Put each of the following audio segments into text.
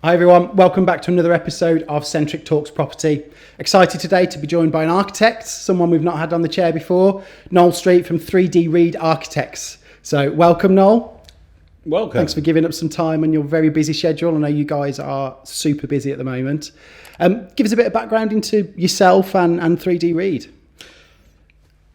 Hi everyone, welcome back to another episode of Centrick Talks Property. Excited today to be joined by an architect, someone we've not had on the chair before, Noel Street from 3D Reed Architects. So welcome, Noel. Welcome. Thanks for giving up some time on your very busy schedule. I know you guys are super busy at the moment. Give us a bit of background into yourself and 3D Reed.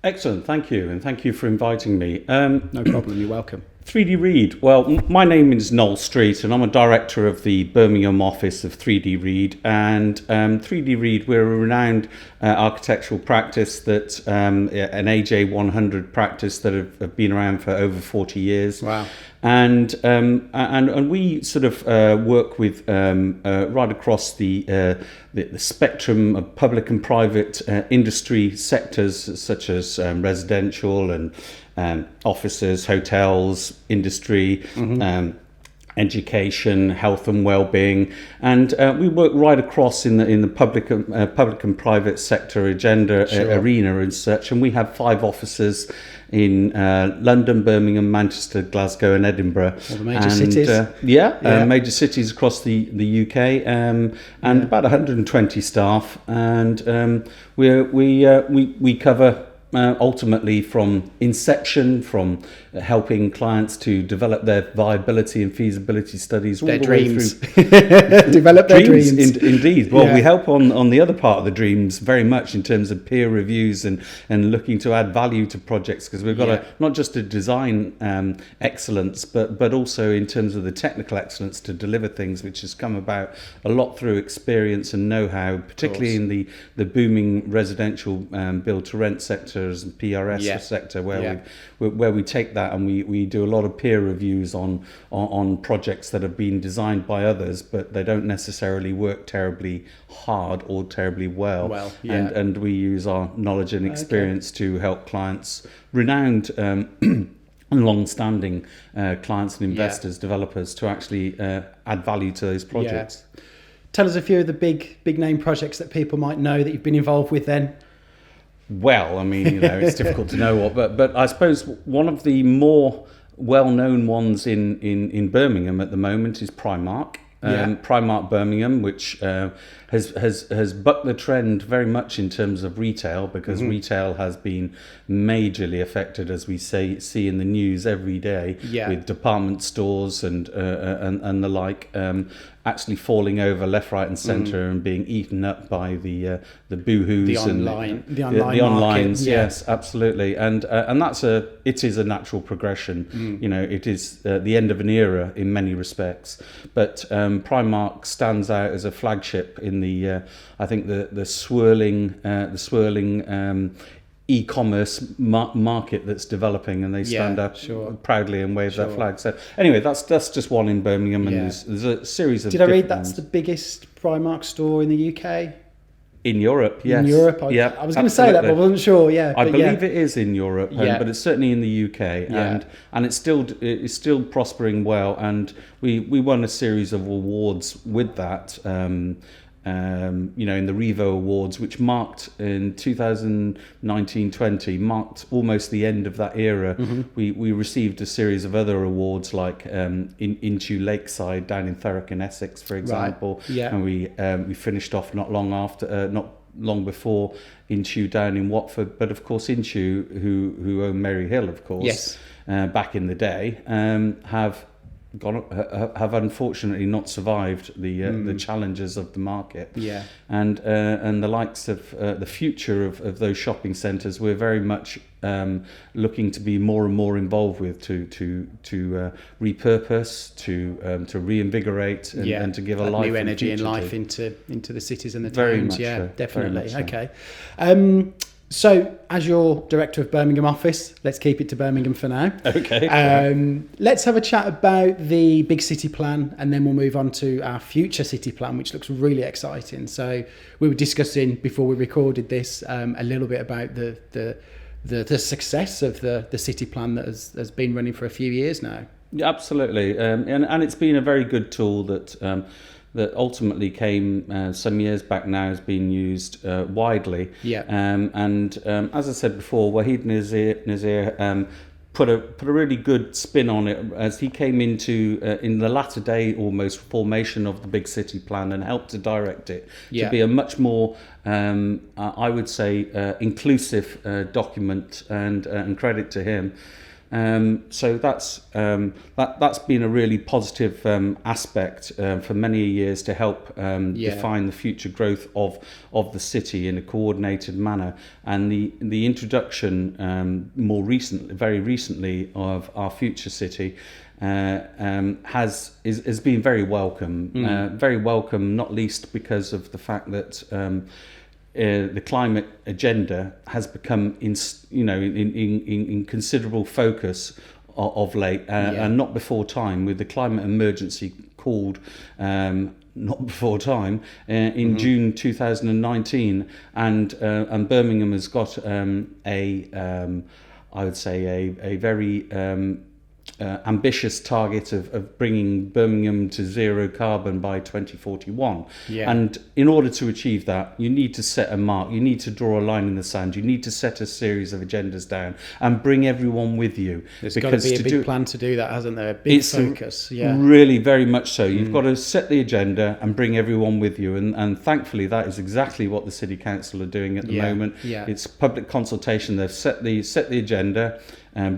Excellent, thank you, and thank you for inviting me. No problem, you're welcome. 3D Reed, well, my name is Noel Street and I'm a director of the Birmingham office of 3D Reed, and 3D Reed, we're a renowned architectural practice that, an AJ 100 practice that have been around for over 40 years. Wow. And we sort of work with right across the spectrum of public and private industry sectors, such as residential and offices, hotels, industry, education, health and well-being, and we work right across in the public and private sector agenda arena and such. And we have 5 offices in London, Birmingham, Manchester, Glasgow, and Edinburgh. All the major cities. Major cities across the UK, and about 120 staff, and we cover. Ultimately, from inception, from helping clients to develop their viability and feasibility studies, all their the dreams. way through Develop their dreams. Indeed. Well, we help on the other part of the dreams very much in terms of peer reviews and looking to add value to projects, because we've got not just a design excellence, but also in terms of the technical excellence to deliver things, which has come about a lot through experience and know-how, particularly in the booming residential build-to-rent sector and PRS sector, where we take that and we do a lot of peer reviews on projects that have been designed by others, but they don't necessarily work terribly hard or terribly well. And we use our knowledge and experience to help clients, renowned and long-standing clients and investors, developers, to actually add value to those projects. Tell us a few of the big name projects that people might know that you've been involved with then. Well, I mean, it's difficult to know what, but I suppose one of the more well-known ones in Birmingham at the moment is Primark. Primark Birmingham, which has bucked the trend very much in terms of retail, because retail has been majorly affected, as we see in the news every day, with department stores and the like actually falling over left, right, and centre and being eaten up by the boohoo's the onlines. Yes, absolutely, and it is a natural progression. It is the end of an era in many respects, but Primark stands out as a flagship in I think the swirling e-commerce market that's developing, and they stand up proudly and wave that flag. So anyway, that's just one in Birmingham, and there's a series of. Did I read that's the biggest Primark store in the UK? In Europe, yes. In Europe, I was going to say that, but I wasn't sure. I believe it is in Europe, but it's certainly in the UK, and it's still prospering well. And we won a series of awards with that. In the Revo Awards, which marked in 2019-20, marked almost the end of that era. We received a series of other awards, like Into Lakeside down in Thurrock in Essex, for example. And we finished off not long before Into down in Watford, but of course Into, who own Merry Hill, of course, back in the day, have unfortunately not survived the challenges of the market, and the likes of the future of those shopping centres. We're very much looking to be more and more involved with to repurpose, to reinvigorate, and to give a life, new energy and life into the cities and the towns. Definitely. Okay. So, as your director of Birmingham office, let's keep it to Birmingham for now. Okay. Let's have a chat about the big city plan, and then we'll move on to our future city plan, which looks really exciting. So, we were discussing before we recorded this a little bit about the success of the city plan that has been running for a few years now. Yeah, absolutely, and it's been a very good tool that ultimately came some years back now, has been used widely. And as I said before, Wahid Nazir put a really good spin on it as he came into in the latter day almost formation of the big city plan and helped to direct it to be a much more I would say inclusive document, and credit to him. So that's been a really positive aspect for many years to help define the future growth of the city in a coordinated manner. And the introduction very recently of our future city has been very welcome, not least because of the fact that the climate agenda has become in considerable focus of late, and not before time, with the climate emergency called not before time in June 2019, and Birmingham has got I would say a very ambitious target of bringing Birmingham to zero carbon by 2041. And in order to achieve that, you need to set a mark, you need to draw a line in the sand, you need to set a series of agendas down and bring everyone with you. There's got to be a big plan to do that, hasn't there? A big focus. Really, very much so. You've got to set the agenda and bring everyone with you, and thankfully that is exactly what the City Council are doing at the moment. It's public consultation. They've set the agenda,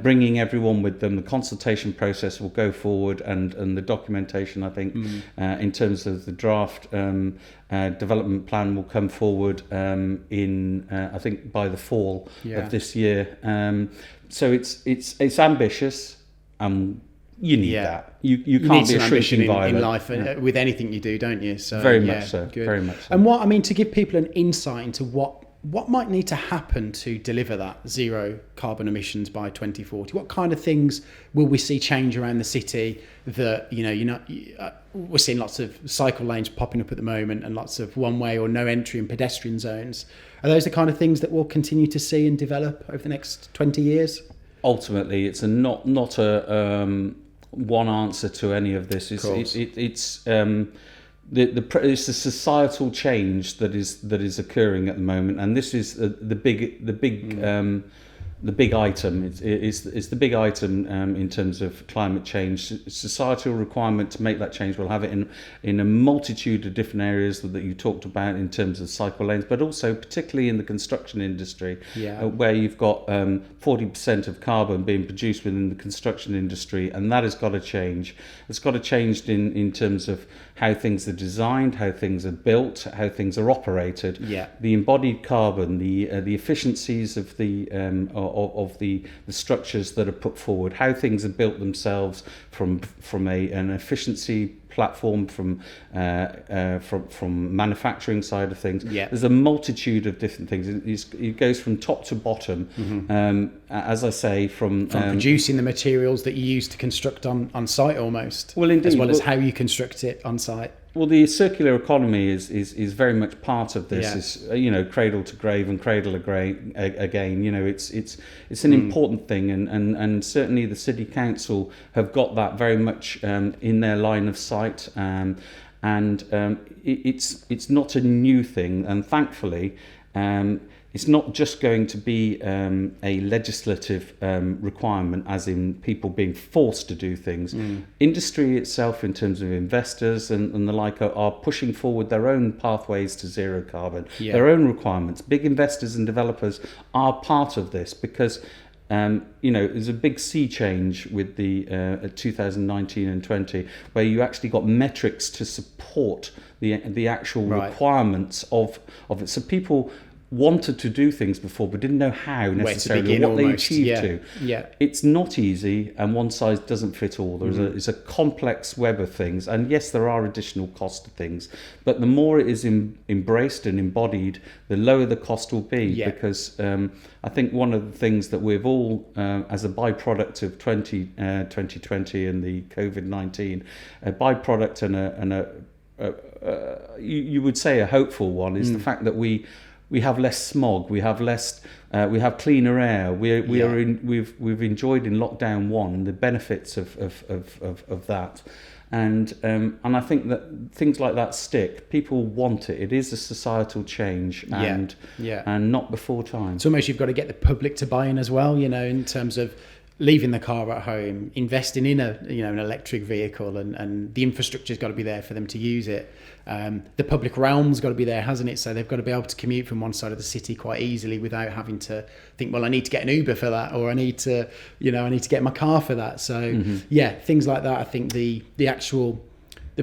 bringing everyone with them. The consultation process will go forward, and the documentation, I think, in terms of the draft development plan will come forward in I think by the fall of this year. So it's ambitious, you need that. You can't be a shrinking environment in life with anything you do, don't you? So very much so. Very much so. And to give people an insight into what might need to happen to deliver that zero carbon emissions by 2040? What kind of things will we see change around the city? That we're seeing lots of cycle lanes popping up at the moment, and lots of one-way or no entry and pedestrian zones. Are those the kind of things that we'll continue to see and develop over the next 20 years? Ultimately, it's not a one answer to any of this. It's a societal change that is occurring at the moment, and this is the big item. It's the big item in terms of climate change. Societal requirement to make that change. We'll have it in a multitude of different areas that you talked about in terms of cycle lanes, but also particularly in the construction industry, where you've got 40% of carbon being produced within the construction industry, and that has got to change. It's got to change in terms of how things are designed, how things are built, how things are operated. The embodied carbon, the efficiencies of the structures that are put forward, how things are built themselves from an efficiency platform, from manufacturing side of things. There's a multitude of different things. It goes from top to bottom, as I say, from producing the materials that you use to construct on site almost, indeed, as well as how you construct it on site. Well, the circular economy is very much part of this. It's cradle to grave and cradle again. It's an important thing, and certainly the City Council have got that very much in their line of sight. It's not a new thing, and thankfully. It's not just going to be a legislative requirement, as in people being forced to do things. Industry itself, in terms of investors and the like, are pushing forward their own pathways to zero carbon, their own requirements. Big investors and developers are part of this because there's a big sea change with the 2019 and 20, where you actually got metrics to support the actual requirements of it. So people wanted to do things before but didn't know how necessarily, what they achieved to. It's not easy, and one size doesn't fit all. It's a complex web of things, and yes, there are additional cost to things, but the more it is embraced and embodied, the lower the cost will be. Because I think one of the things that we've all, as a byproduct of 2020 and the COVID-19, a byproduct and you would say a hopeful one, is the fact that we have less smog, we have cleaner air. We've enjoyed in lockdown 1 the benefits of that, and I think that things like that stick. People want it. It is a societal change, and not before time. It's almost you've got to get the public to buy in as well. In terms of leaving the car at home, investing in an electric vehicle, and the infrastructure's got to be there for them to use it. The public realm's got to be there, hasn't it? So they've got to be able to commute from one side of the city quite easily without having to think, well, I need to get an Uber for that, or I need to get in my car for that. So things like that. I think the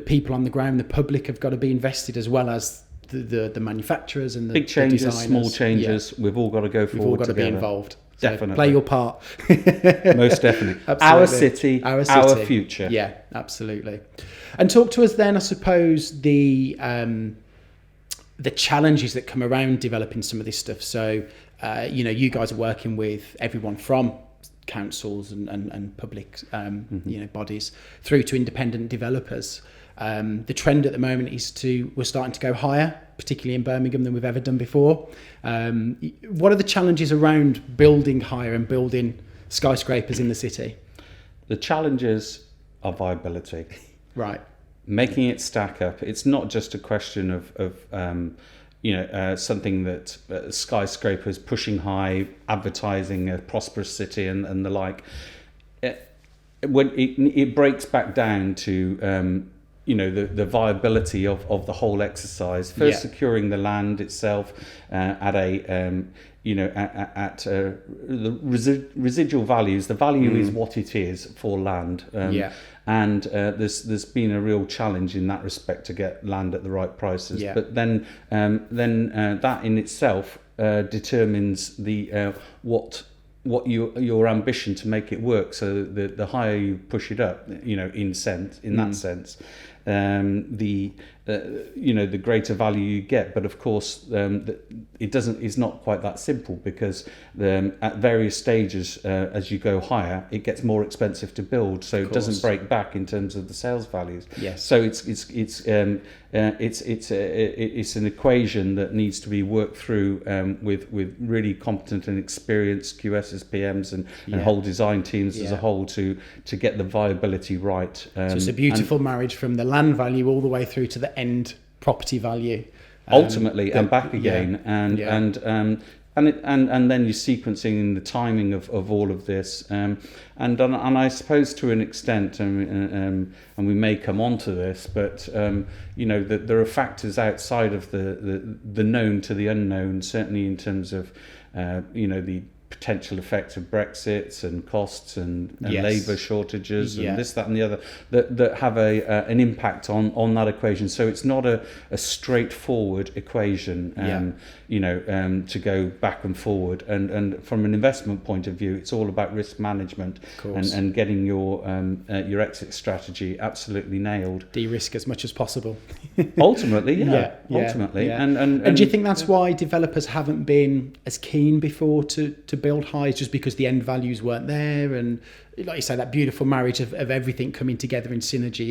people on the ground, the public, have got to be invested, as well as the manufacturers and the big changes, the designers. small changes. We've all got to go forward. We've all got together. to be involved. So Definitely. play your part. Most definitely. Our city, our future. Yeah, absolutely. And talk to us then, I suppose, the challenges that come around developing some of this stuff. So, you guys are working with everyone from councils and public, bodies through to independent developers. The trend at the moment is we're starting to go higher, particularly in Birmingham, than we've ever done before. What are the challenges around building higher and building skyscrapers in the city? The challenges are viability. Right. Making it stack up. It's not just a question of something that skyscrapers pushing high, advertising a prosperous city and the like. When it breaks back down to the viability of the whole exercise. First, securing the land itself at the residual values. The value is what it is for land. And there's been a real challenge in that respect to get land at the right prices. Yeah. But then that in itself determines the what your ambition to make it work. So the higher you push it up, in that sense, the greater value you get. But of course, it's not quite that simple, because at various stages, as you go higher, it gets more expensive to build. So it doesn't break back in terms of the sales values. Yes. So it's an equation that needs to be worked through with really competent and experienced QSs, PMs, and whole design teams as a whole to get the viability right. So it's a beautiful marriage from the land value all the way through to the end property value. Ultimately, and back again, and then you're sequencing the timing of all of this, and I suppose to an extent, and we may come on to this, but that there are factors outside of the known to the unknown, certainly in terms of the potential effect of Brexit and costs and labour shortages and this, that and the other that have an impact on that equation. So it's not a straightforward equation to go back and forward, and from an investment point of view, it's all about risk management and getting your exit strategy absolutely nailed. De-risk as much as possible. Ultimately. And do you think that's why developers haven't been as keen before to build highs, just because the end values weren't there, and like you say, that beautiful marriage of everything coming together in synergy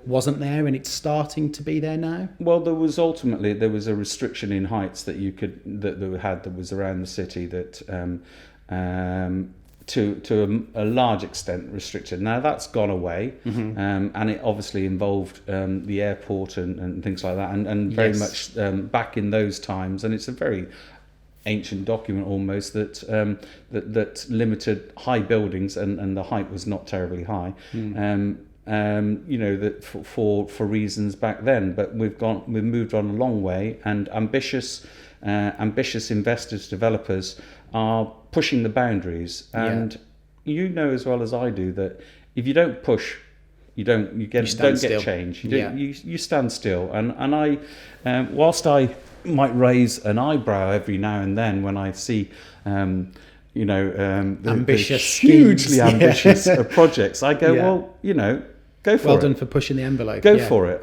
wasn't there, and it's starting to be there now? Well, there was a restriction in heights that that was around the city that to a large extent restricted. Now that's gone away, and it obviously involved the airport and things like that, and very much back in those times, and it's a very ancient document almost that limited high buildings, and the height was not terribly high. That for reasons back then, but we've moved on a long way, and ambitious investors, developers are pushing the boundaries, and as well as I do that if you don't push, you don't get change. You stand still, and I whilst I might raise an eyebrow every now and then when I see ambitious, hugely ambitious projects, I go, well, go for it. Well done for pushing the envelope. Go for it.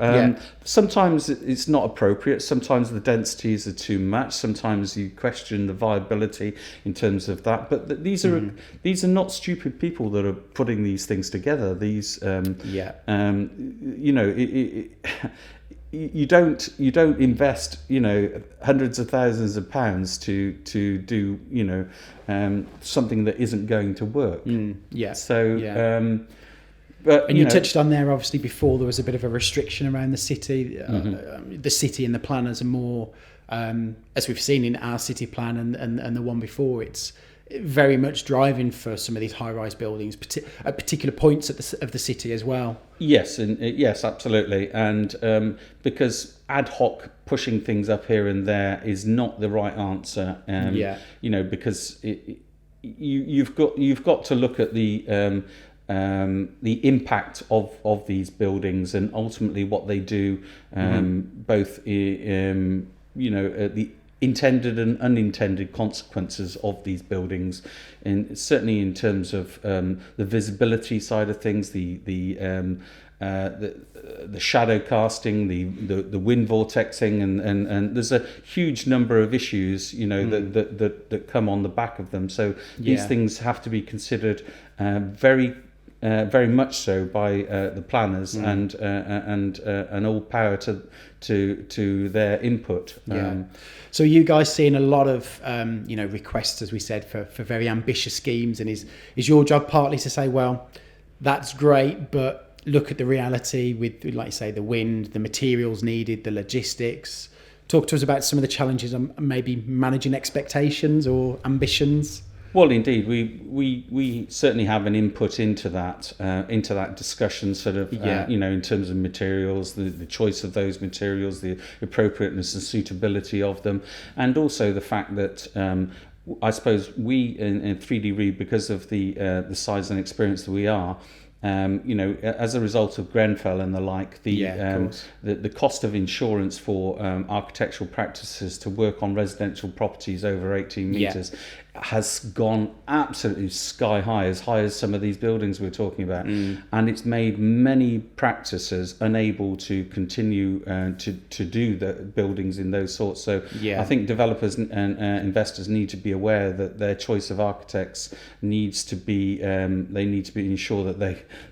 Sometimes it's not appropriate. Sometimes the densities are too much. Sometimes you question the viability in terms of that. But these are not stupid people that are putting these things together. These, you don't invest hundreds of thousands of pounds to do something that isn't going to work. But you touched on there, obviously, before there was a bit of a restriction around the city. The city and the planners are more, as we've seen in our city plan and the one before, it's very much driving for some of these high-rise buildings at particular points of the city as well. Yes, and yes, absolutely, and because ad hoc pushing things up here and there is not the right answer. Because you've got to look at the impact of these buildings and ultimately what they do, both the intended and unintended consequences of these buildings, and certainly in terms of the visibility side of things, the shadow casting, the wind vortexing, and there's a huge number of issues that come on the back of them. So these things have to be considered very much so by the planners, and all power to their input. So you guys seeing a lot of requests, as we said, for very ambitious schemes, and is your job partly to say, well, that's great, but look at the reality with, like you say, the wind, the materials needed, the logistics. Talk to us about some of the challenges and maybe managing expectations or ambitions. Well, indeed, we certainly have an input into that discussion, sort of, in terms of materials, the choice of those materials, the appropriateness and suitability of them, and also the fact that I suppose we in 3D Read, because of the size and experience that we are, as a result of Grenfell and the like, the cost of insurance for architectural practices to work on residential properties over 18 metres has gone absolutely sky high as some of these buildings we're talking about, and it's made many practices unable to continue to do the buildings in those sorts. So I think developers and investors need to be aware that their choice of architects needs to be they need to be ensure that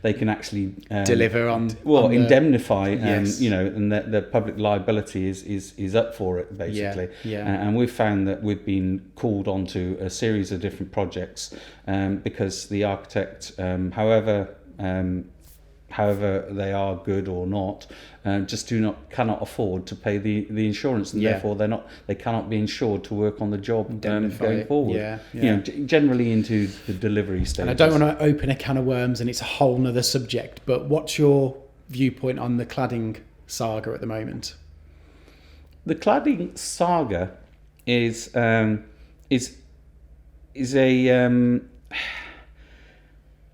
they can actually deliver on indemnify, and that their public liability is up for it, basically. And we've found that we've been called onto a series of different projects because the architect, however they are good or not, just cannot afford to pay the insurance, and therefore they cannot be insured to work on the job going forward. Generally into the delivery stage. And I don't want to open a can of worms, and it's a whole nother subject, but what's your viewpoint on the cladding saga at the moment? The cladding saga is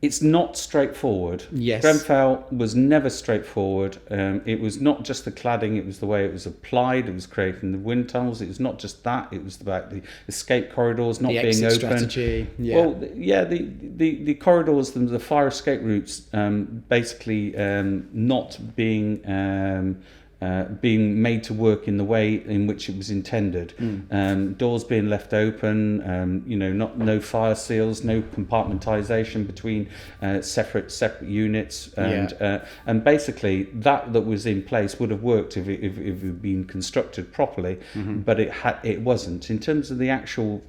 it's not straightforward. Yes. Grenfell was never straightforward. It was not just the cladding, it was the way it was applied. It was creating the wind tunnels. It was not just that, it was about the escape corridors not being open. Strategy. The corridors, the fire escape routes, basically not being made to work in the way in which it was intended. Doors being left open, no fire seals, no compartmentalization between separate units, and basically that was in place would have worked if it had been constructed properly, but it wasn't. In terms of the actual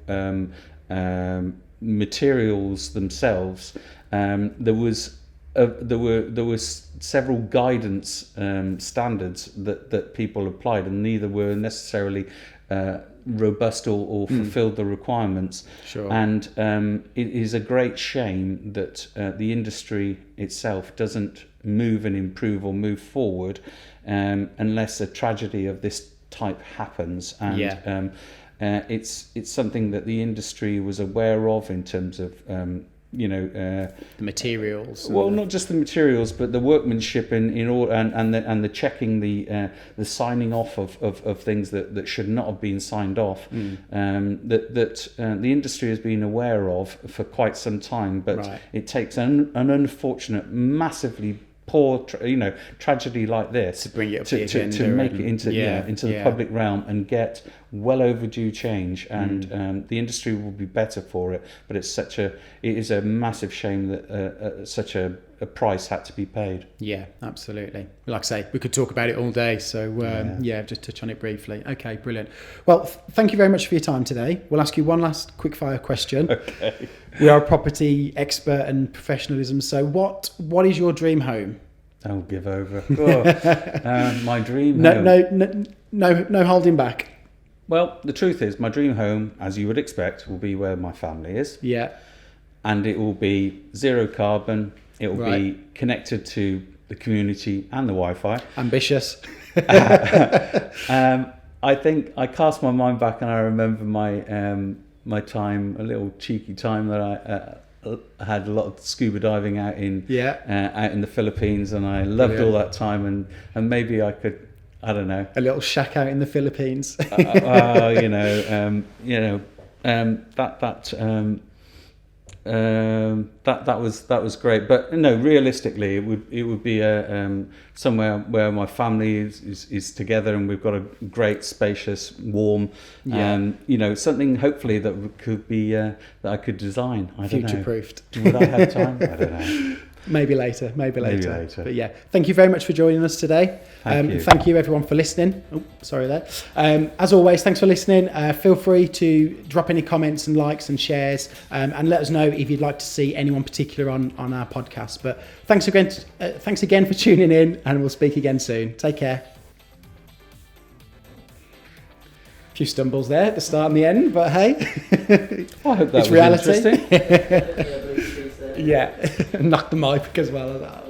materials themselves, there were several guidance standards that people applied, and neither were necessarily robust or fulfilled the requirements. Sure. And it is a great shame that the industry itself doesn't move and improve or move forward unless a tragedy of this type happens. And it's something that the industry was aware of in terms of the materials. Well, not just the materials, but the workmanship and the checking, the signing off of things that should not have been signed off. That the industry has been aware of for quite some time, but it takes an unfortunate, massively poor, tragedy like this to bring it up to make it into the public realm and get well overdue change, and the industry will be better for it. But it is a massive shame that such a price had to be paid. Yeah, absolutely. Like I say, we could talk about it all day, so just touch on it briefly. Okay, brilliant. Well, thank you very much for your time today. We'll ask you one last quick fire question. Okay. We are a property expert and professionalism, so what is your dream home? I'll give over. My dream home. No holding back. Well, the truth is, my dream home, as you would expect, will be where my family is. Yeah. And it will be zero carbon. It will be connected to the community and the Wi-Fi. Ambitious. I think I cast my mind back and I remember my time, a little cheeky time that I had a lot of scuba diving out in the Philippines, and I loved all that time, and maybe I could, I don't know, a little shack out in the Philippines. That was great, but no, realistically, it would be somewhere where my family is together, and we've got a great, spacious, warm, something hopefully that could be that I could design. I don't know. Future-proofed. Would I have time? I don't know. Maybe later. But yeah, thank you very much for joining us today. Thank you everyone for listening. Oh, sorry there. As always, thanks for listening. Feel free to drop any comments and likes and shares, and let us know if you'd like to see anyone particular on our podcast. But thanks again for tuning in, and we'll speak again soon. Take care. A few stumbles there at the start and the end, but hey, I hope that it's was reality. Interesting. Yeah, knocked the mic as well.